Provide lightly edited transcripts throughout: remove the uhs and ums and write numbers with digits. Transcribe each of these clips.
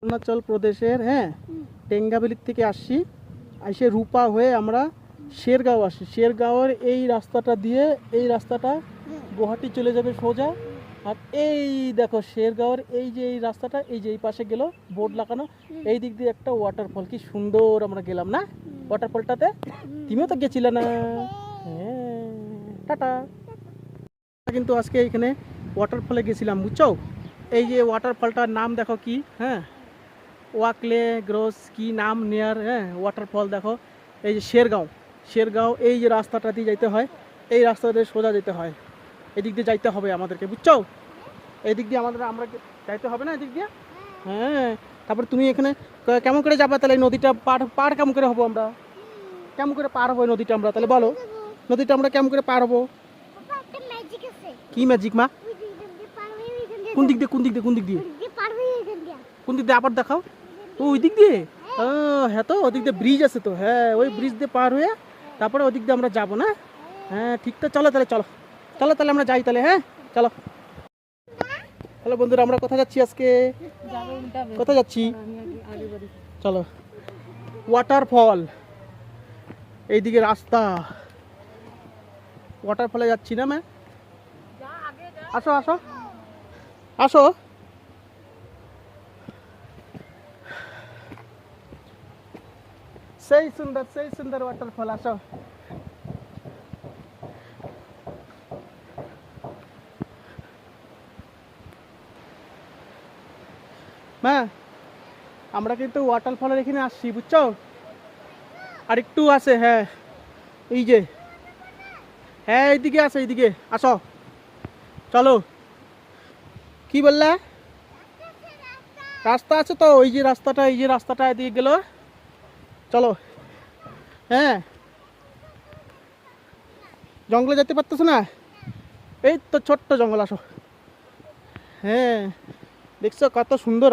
অরুণাচল প্রদেশের টেঙ্গাবেলি থেকে আসছি, এসে রূপা হয়ে আমরা শেরগাঁও আসি। শেরগাঁওয়ের এই রাস্তাটা দিয়ে এই রাস্তাটা গুয়াহাটি চলে যাবে সোজা। আর এই দেখো শেরগাঁওয়ের এই যে এই রাস্তাটা, এই যে এই পাশে গেল বোর্ড লাগানো, এই দিক দিয়ে একটা ওয়াটারফল, কি সুন্দর আমরা গেলাম না ওয়াটারফলটাতে? তুমিও তো গেছিলে না? হ্যাঁ, টাটা। কিন্তু আজকে এখানে ওয়াটারফলে গেছিলাম, বুঝছো? এই যে ওয়াটারফলটার নাম দেখো কি, ওয়াকলে গ্রোস কি নাম নিয়ার ওয়াটারফল দেখো। এই যে শেরগাঁও এই যে রাস্তাটা দিয়ে যাইতে হয়, এই রাস্তা দিয়ে সোজা যেতে হয়, এদিক দিয়ে যাইতে হবে আমাদেরকে, বুঝছো? এই দিক দিয়ে আমরা যাইতে হবে না, এদিক দিয়ে। হ্যাঁ, তারপরে তুমি এখানে কেমন করে যাবা তাহলে? নদীটা পার কেমন করে হবো আমরা? কেমন করে পার হবো নদীটা আমরা তাহলে বলো? নদীটা আমরা কেমন করে পার হবো? কি ম্যাজিক মা? কোন দিক দিয়ে আবার দেখাও। ওই দিক দিয়ে? হ্যাঁ, তো ওদিক দিয়ে ব্রিজ আছে তো, হ্যাঁ ওই ব্রিজ দিয়ে পার হয়ে তারপরে ওদিক দিয়ে আমরা যাবো না? হ্যাঁ ঠিক তো, চলো তাহলে আমরা যাই তাহলে। হ্যাঁ চলো। হ্যালো বন্ধুরা, আমরা কোথায় যাচ্ছি আজকে? কোথায় যাচ্ছি? চলো, ওয়াটারফল, এইদিকে রাস্তা, ওয়াটারফলে যাচ্ছি না ম্যাম? আসো আসো আসো। সেই সুন্দর ওয়াটারফল, আসো। মা, আমরা কিন্তু ওয়াটারফলের এখানে আসছি, বুঝছো? আর একটু আছে, হ্যাঁ এই যে, হ্যাঁ এইদিকে আছে, এইদিকে আসো, চলো। কি বললা? রাস্তা আছে তো, এই যে রাস্তাটা এদিকে গেল, চলো। হ্যাঁ, জঙ্গলে যেতে পারতেছো না? এই তো ছোট্ট জঙ্গল, আসো। হ্যাঁ, দেখছো কত সুন্দর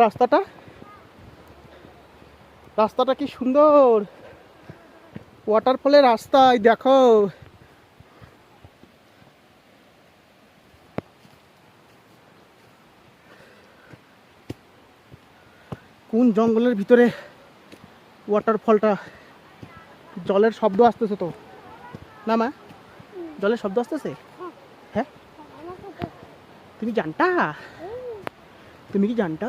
রাস্তাটা কি সুন্দর, ওয়াটারফলের রাস্তা, এই দেখো। কোন জঙ্গলের ভিতরে ওয়াটারফলটা, জলের শব্দ আসতেছে তো না মা? জলের শব্দ আসতেছে? হ্যাঁ, তুমি কি জানতা?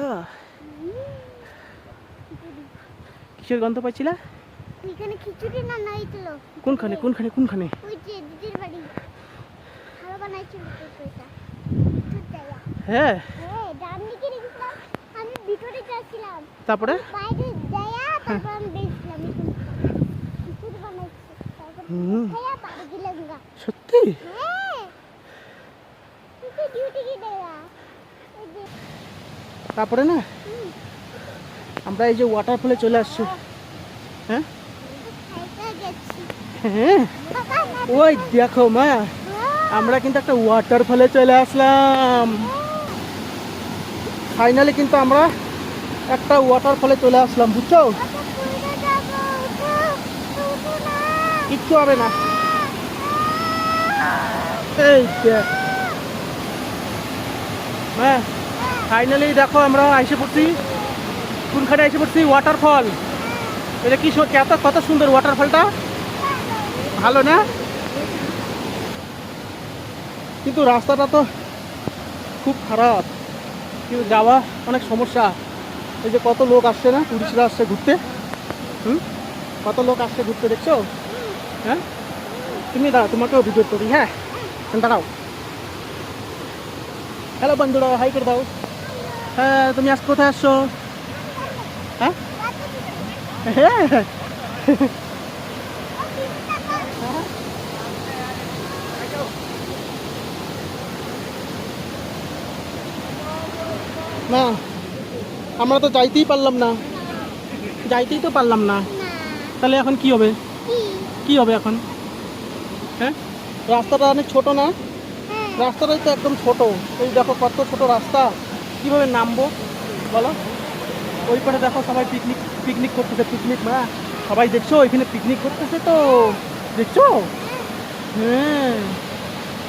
কিসের গন্ধ পাইছিলা? ওইখানে খিচুড়ি রান্না হয়েছিল। কোনখানে? ওই যে দিদির বাড়ি ভালো বানাইছিল তো সেটা। হ্যাঁ, ডান দিকে রেখেছিলাম, আমি ভিতরে যাচ্ছিলাম, তারপরে বাইরে যায়া তারপর আমি দেখছিলাম খিচুড়ি বানাইছে, তারপর খাইয়া বাড়ি গেলাম গা। সত্যি? হ্যাঁ, তুই ডিউটি কি দেয়া? তারপরে না আমরা এই যে ওয়াটারফলে চলে আসছি। হ্যাঁ হ্যাঁ, ওই দেখো মা, আমরা কিন্তু একটা ওয়াটারফলে চলে আসলাম। ফাইনালি কিন্তু আমরা একটা ওয়াটারফলে চলে আসলাম, বুঝছো? কিচ্ছু হবে না, এই দেখ। হ্যাঁ, ফাইনালি দেখো আমরা এসে পড়ছি। কোনখানে এসে পড়ছি? ওয়াটারফল। এটা কি কত সুন্দর ওয়াটারফলটা, ভালো না? কিন্তু রাস্তাটা তো খুব খারাপ, কিন্তু যাওয়া অনেক সমস্যা। এই যে কত লোক আসছে না, টুরিস্টরা আসছে ঘুরতে। কত লোক আসছে ঘুরতে, দেখছো? হ্যাঁ, তুমি দাঁড়াও, তোমাকেও ভিডিও করি। হ্যাঁ দাঁড়াও। হ্যালো বন্ধুরা, হাই করে দাও। হ্যাঁ, তুমি আজ কোথায় আসছো? হ্যাঁ হ্যাঁ, না আমরা তো যাইতেই পারলাম না। তাহলে এখন কি হবে? এখন? হ্যাঁ, রাস্তাটা অনেক ছোট না? রাস্তাটাই তো একদম ছোট। এই দেখো কত ছোট রাস্তা, কিভাবে নামবো বলো? ওই পারে দেখো সবাই পিকনিক করতেছে, মা সবাই দেখছো এখানে পিকনিক করতেছে তো, দেখছো? হ্যাঁ,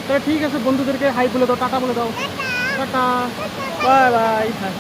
তাহলে ঠিক আছে, বন্ধুদেরকে হাই বলে দাও, টাটা বলে দাও। Tata, bye bye. হ্যাঁ।